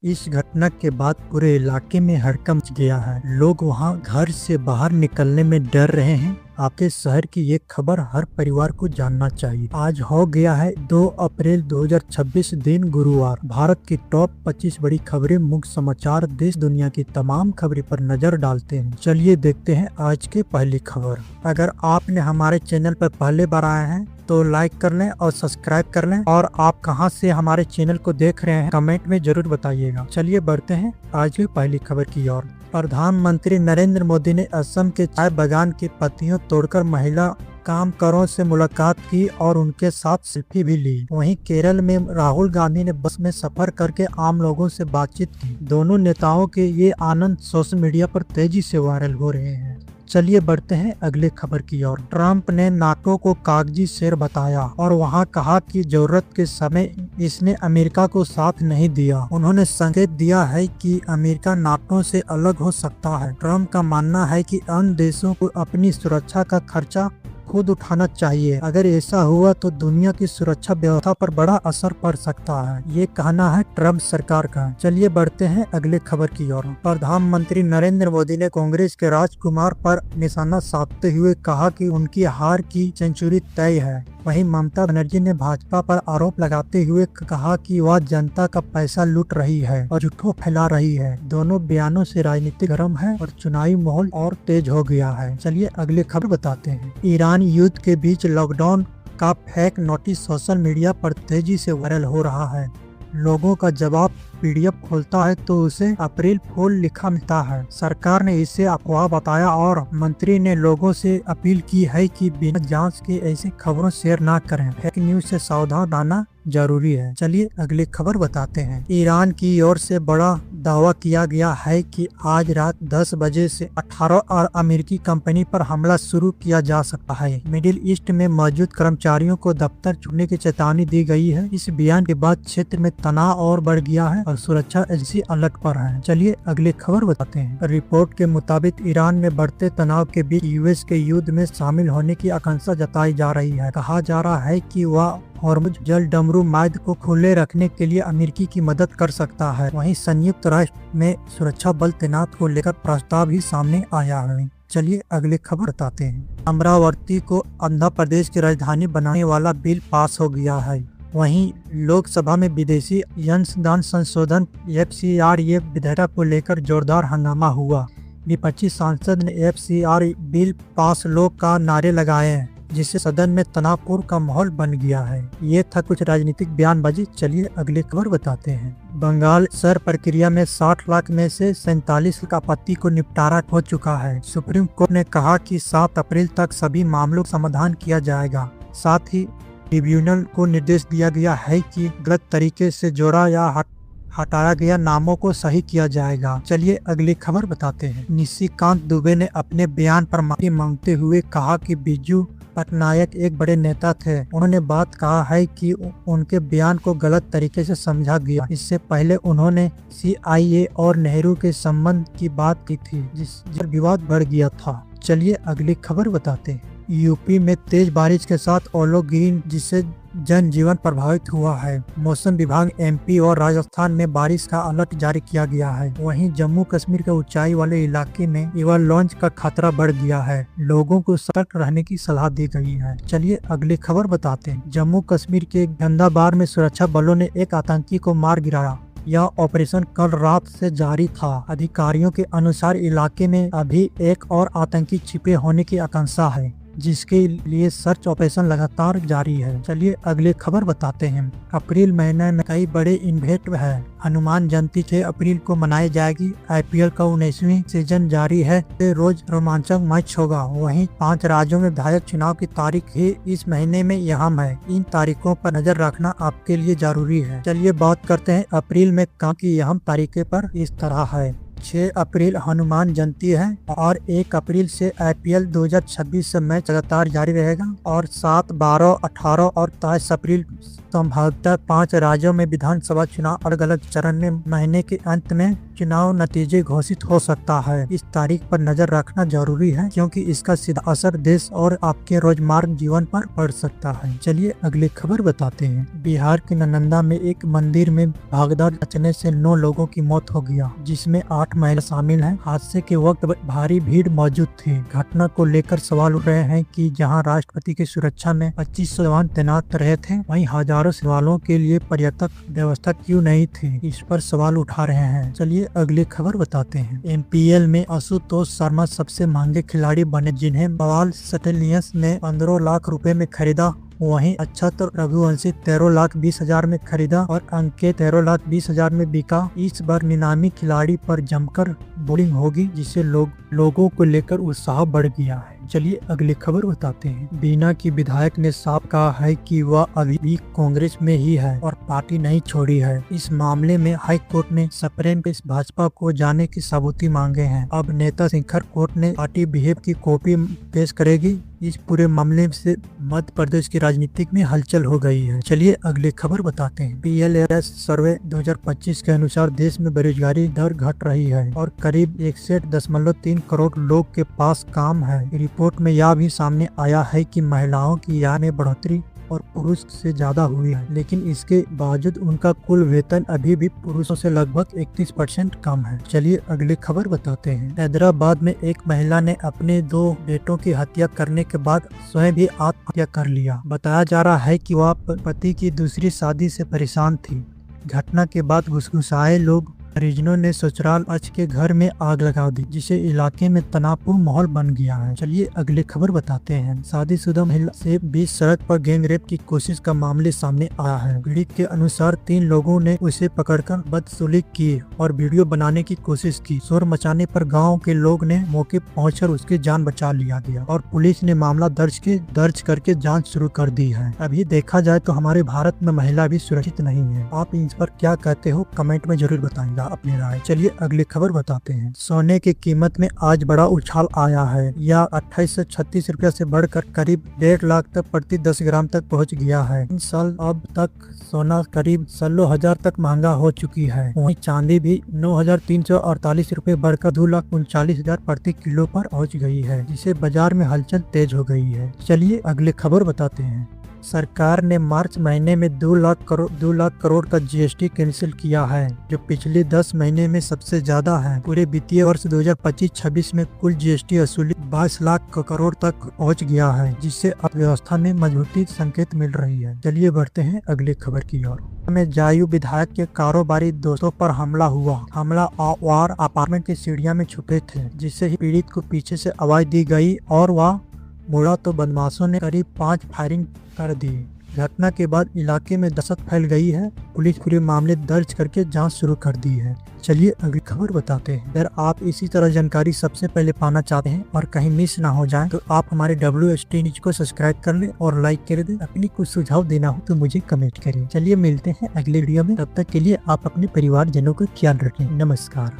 इस घटना के बाद पूरे इलाके में हड़कंप मच गया है। लोग वहां घर से बाहर निकलने में डर रहे हैं। आपके शहर की ये खबर हर परिवार को जानना चाहिए। आज हो गया है 2 अप्रैल 2026 दिन गुरुवार। भारत की टॉप 25 बड़ी खबरें, मुख्य समाचार, देश दुनिया की तमाम खबरें पर नजर डालते हैं। चलिए देखते हैं आज की पहली खबर। अगर आपने हमारे चैनल पर पहले बार आए हैं तो लाइक कर लें और सब्सक्राइब कर लें, और आप कहां से हमारे चैनल को देख रहे हैं कमेंट में जरूर बताइएगा। चलिए बढ़ते हैं आज की पहली खबर की ओर। प्रधानमंत्री नरेंद्र मोदी ने असम के चाय बागान की पत्तियों तोड़कर महिला कामगारों से मुलाकात की और उनके साथ सेल्फी भी ली। वहीं केरल में राहुल गांधी ने बस में सफर करके आम लोगों से बातचीत की। दोनों नेताओं के ये आनंद सोशल मीडिया पर तेजी से वायरल हो रहे हैं। चलिए बढ़ते हैं अगले खबर की ओर। ट्रंप ने नाटो को कागजी शेर बताया और वहां कहा कि जरूरत के समय इसने अमेरिका को साथ नहीं दिया। उन्होंने संकेत दिया है कि अमेरिका नाटो से अलग हो सकता है। ट्रंप का मानना है कि अन्य देशों को अपनी सुरक्षा का खर्चा खुद उठाना चाहिए। अगर ऐसा हुआ तो दुनिया की सुरक्षा व्यवस्था पर बड़ा असर पड़ सकता है, ये कहना है ट्रंप सरकार का। चलिए बढ़ते हैं अगले खबर की ओर। प्रधानमंत्री नरेंद्र मोदी ने कांग्रेस के राजकुमार पर निशाना साधते हुए कहा कि उनकी हार की सेंचुरी तय है। वहीं ममता बनर्जी ने भाजपा पर आरोप लगाते हुए कहा कि वह जनता का पैसा लूट रही है और झूठों फैला रही है। दोनों बयानों से राजनीति गर्म है और चुनावी माहौल और तेज हो गया है। चलिए अगले खबर बताते हैं। ईरान युद्ध के बीच लॉकडाउन का फेक नोटिस सोशल मीडिया पर तेजी से वायरल हो रहा है। लोगों का जवाब पीडीएफ खोलता है तो उसे अप्रैल फूल लिखा मिलता है। सरकार ने इसे अफवाह बताया और मंत्री ने लोगों से अपील की है कि बिना जांच के ऐसी खबरों शेयर ना करें। फेक न्यूज से सावधान रहना जरूरी है। चलिए अगली खबर बताते हैं। ईरान की ओर से बड़ा दावा किया गया है कि आज रात 10 बजे से 18 अमेरिकी कंपनी पर हमला शुरू किया जा सकता है। मिडिल ईस्ट में मौजूद कर्मचारियों को दफ्तर छोड़ने की चेतावनी दी गई है। इस बयान के बाद क्षेत्र में तनाव और बढ़ गया है और सुरक्षा एजेंसी अलर्ट पर है। चलिए अगली खबर बताते हैं। रिपोर्ट के मुताबिक ईरान में बढ़ते तनाव के बीच यूएस के युद्ध में शामिल होने की आशंका जताई जा रही है। कहा जा रहा है कि वह हॉर्मुज जल डमरू मार्ग को खुले रखने के लिए अमेरिकी की मदद कर सकता है। वहीं संयुक्त राष्ट्र में सुरक्षा बल तैनात को लेकर प्रस्ताव भी सामने आया है। चलिए अगले खबर बताते हैं। अमरावती को आंध्र प्रदेश की राजधानी बनाने वाला बिल पास हो गया है। वहीं लोकसभा में विदेशी अंशदान संशोधन FCRA विधेयक को लेकर जोरदार हंगामा हुआ। विपक्षी सांसद ने FCRA बिल पास लो का नारे लगाए हैं, जिससे सदन में तनावपूर्ण का माहौल बन गया है। ये था कुछ राजनीतिक बयानबाजी। चलिए अगली खबर बताते हैं। बंगाल सर प्रक्रिया में 60 लाख में से 47 लाख आपत्ति को निपटारा हो चुका है। सुप्रीम कोर्ट ने कहा कि 7 अप्रैल तक सभी मामलों का समाधान किया जाएगा। साथ ही ट्रिब्यूनल को निर्देश दिया गया है कि गलत तरीके से जोड़ा या हटाया गया नामों को सही किया जाएगा। चलिए अगली खबर बताते हैं। निशिकांत दुबे ने अपने बयान पर माफी मांगते हुए कहा कि बिजू पटनायक एक बड़े नेता थे। उन्होंने बात कहा है कि उनके बयान को गलत तरीके से समझा गया। इससे पहले उन्होंने CIA और नेहरू के संबंध की बात की थी, जिस पर विवाद बढ़ गया था। चलिए अगली खबर बताते हैं। यूपी में तेज बारिश के साथ ओलो गिरी, जिससे जनजीवन प्रभावित हुआ है। मौसम विभाग MP और राजस्थान में बारिश का अलर्ट जारी किया गया है। वहीं जम्मू कश्मीर के ऊंचाई वाले इलाके में एवलांच का खतरा बढ़ गया है। लोगों को सतर्क रहने की सलाह दी गई है। चलिए अगली खबर बताते हैं। जम्मू कश्मीर के गंदाबार में सुरक्षा बलों ने एक आतंकी को मार गिराया। यह ऑपरेशन कल रात से जारी था। अधिकारियों के अनुसार इलाके में अभी एक और आतंकी छिपे होने की आशंका है, जिसके लिए सर्च ऑपरेशन लगातार जारी है। चलिए अगले खबर बताते हैं। अप्रैल महीने में कई बड़े इवेंट है। हनुमान जयंती 6 अप्रैल को मनाई जाएगी। IPL का 19वीं सीजन जारी है। रोज रोमांचक मैच होगा। वहीं 5 राज्यों में विधायक चुनाव की तारीख ही इस महीने में अहम है। इन तारीखों पर नजर रखना आपके लिए जरूरी है। चलिए बात करते हैं अप्रैल में काम की अहम तारीखें पर। इस तरह है 6 अप्रैल हनुमान जयंती है और 1 अप्रैल से IPL 2026 से मैच लगातार जारी रहेगा और 7, 12, 18 और 23 अप्रैल संभवतः 5 राज्यों में विधानसभा चुनाव अलग अलग चरण में महीने के अंत में चुनाव नतीजे घोषित हो सकता है। इस तारीख पर नजर रखना जरूरी है क्योंकि इसका सीधा असर देश और आपके रोजमर्रा जीवन पर पड़ सकता है। चलिए अगली खबर बताते हैं। बिहार के नालंदा में एक मंदिर में भगदड़ मचने से 9 लोगों की मौत हो गया, जिसमें 8 महिला शामिल हैं। हादसे के वक्त भारी भीड़ मौजूद थी। घटना को लेकर सवाल उठ रहे हैं कि जहां राष्ट्रपति की सुरक्षा में 2500 जवान तैनात रहे थे, वहीं हजारों सवालों के लिए पर्यटक व्यवस्था क्यों नहीं थी, इस पर सवाल उठा रहे हैं। चलिए अगली खबर बताते हैं। MPL में आशुतोष शर्मा सबसे महंगे खिलाड़ी बने, जिन्हें बवाल स्टैलियंस ने 15 लाख रुपए में खरीदा। वहीं अक्षत रघुवंशी 13,20,000 में खरीदा और अंकित 13,20,000 में बिका। इस बार नीलामी खिलाड़ी पर जमकर बोलिंग होगी, जिससे लोगों को लेकर उत्साह बढ़ गया है। चलिए अगली खबर बताते हैं। बीना की विधायक ने साफ कहा है कि वह अभी भी कांग्रेस में ही है और पार्टी नहीं छोड़ी है। इस मामले में हाई कोर्ट ने सुप्रीम कोर्ट भाजपा को जाने की सबूती मांगे हैं। अब नेता शेखर कोर्ट ने पार्टी विप की कॉपी पेश करेगी। इस पूरे मामले से मध्य प्रदेश की राजनीति में हलचल हो गई है। चलिए अगली खबर बताते हैं। PLS सर्वे 2025 के अनुसार देश में बेरोजगारी दर घट रही है और करीब 61.3 करोड़ लोग के पास काम है। रिपोर्ट में यह भी सामने आया है कि महिलाओं की आय में बढ़ोतरी और पुरुष से ज्यादा हुई है, लेकिन इसके बावजूद उनका कुल वेतन अभी भी पुरुषों से लगभग 31% कम है। चलिए अगली खबर बताते हैं। हैदराबाद में एक महिला ने अपने 2 बेटों की हत्या करने के बाद स्वयं भी आत्महत्या कर लिया। बताया जा रहा है कि वह पति की दूसरी शादी से परेशान थी। घटना के बाद घुसघुसाए लोग परिजनों ने ससुराल पक्ष के घर में आग लगा दी, जिससे इलाके में तनावपूर्ण माहौल बन गया है। चलिए अगली खबर बताते हैं। शादीशुदा महिला से 20 सड़क पर गैंगरेप की कोशिश का मामले सामने आया है। पीड़ित के अनुसार 3 लोगों ने उसे पकड़कर बदसलूकी की और वीडियो बनाने की कोशिश की। शोर मचाने पर गाँव के लोग ने मौके पहुँचकर उसकी जान बचा लिया और पुलिस ने मामला दर्ज करके जाँच शुरू कर दी है। अभी देखा जाए तो हमारे भारत में महिला भी सुरक्षित नहीं है। आप इस पर क्या कहते हो, कमेंट में जरूर बताएंगे अपनी राय। चलिए अगली खबर बताते हैं। सोने की कीमत में आज बड़ा उछाल आया है। यह 28 से 36 रुपया से बढ़कर करीब 1.5 लाख तक प्रति 10 ग्राम तक पहुंच गया है। इन साल अब तक सोना करीब 16,000 तक महंगा हो चुकी है। वहीं चांदी भी 9,348 रुपए बढ़कर 2,39,000 प्रति किलो पर पहुंच गई है, जिससे बाजार में हलचल तेज हो गई है। चलिए अगली खबर बताते हैं। सरकार ने मार्च महीने में 2 लाख करोड़ का GST कैंसिल किया है, जो पिछले 10 महीने में सबसे ज्यादा है। पूरे वित्तीय वर्ष 2025-26 में कुल GST वसूली 22 लाख करोड़ तक पहुंच गया है, जिससे अर्थव्यवस्था में मजबूती संकेत मिल रही है। चलिए बढ़ते हैं अगली खबर की ओर। में जदयू विधायक के कारोबारी दोस्तों पर हमला हुआ। हमलावर अपार्टमेंट की सीढ़ियां में छुपे थे, जिससे ही पीड़ित को पीछे से आवाज दी गई और वह मुड़ा तो बदमाशों ने करीब 5 फायरिंग कर दी। घटना के बाद इलाके में दहशत फैल गई है। पुलिस पूरे मामले दर्ज करके जांच शुरू कर दी है। चलिए अगली खबर बताते हैं। अगर आप इसी तरह जानकारी सबसे पहले पाना चाहते हैं और कहीं मिस ना हो जाए, तो आप हमारे WST न्यूज को सब्सक्राइब कर लें और लाइक कर दें। अपनी कुछ सुझाव देना हो तो मुझे कमेंट करें। चलिए मिलते हैं अगले वीडियो में। तब तक के लिए आप अपने परिवार जनों का ख्याल रखें। नमस्कार।